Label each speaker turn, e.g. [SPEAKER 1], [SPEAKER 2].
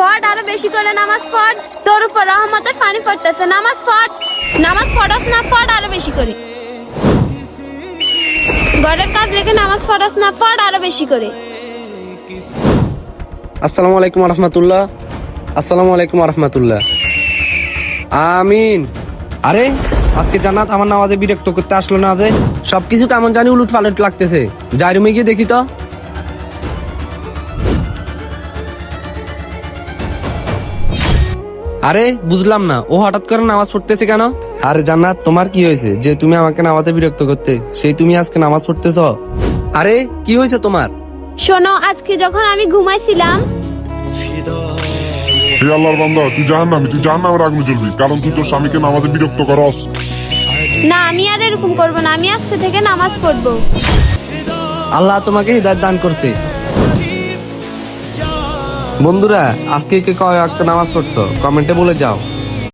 [SPEAKER 1] পড়, আরো বেশি করে নামাজ পড়। তোর উপর রহমতের পানি পড়তেছে, নামাজ পড়। নামাজ পড়াস না, পড় আরো বেশি করে। ঘরের কাজ রেখে নামাজ পড়াস না, পড় আরো বেশি করে।
[SPEAKER 2] আসসালামু আলাইকুম রহমতুল্লাহ। আসসালামু আলাইকুম রহমতুল্লাহ। আমিন। আরে আজকে জান্নাত আমার নামাজে বিরক্ত করতে আসলো না যে? সবকিছু কেমন জানি উলট পালট লাগতেছে। যাই রুমে গিয়ে দেখি তো। আরে বুঝলাম না, ও হঠাৎ করে নামাজ পড়তেছে কেন? আরে জান্নাত, তোমার কি হয়েছে যে তুমি আমাকে নামাজে বিরক্ত করতে, সেই তুমি আজকে নামাজ পড়তেছ? আরে কি হয়েছে তোমার?
[SPEAKER 1] শোনো, আজকে যখন আমি ঘুমাইছিলাম,
[SPEAKER 3] হে আল্লাহর বান্দা, তুই জাহান্নামী, তুই জাহান্নামের আগুনে জ্বলবি, কারণ তুই তোর স্বামীকে নামাজে বিরক্ত করস।
[SPEAKER 1] না আমি আর এরকম করবো না, আমি আজকে থেকে নামাজ পড়বো।
[SPEAKER 2] আল্লাহ তোমাকে হিদায়াত দান করছে। বন্ধুরা, আজকে কে কয় ওয়াক্ত নামাজ পড়ছো কমেন্টে বলে যাও।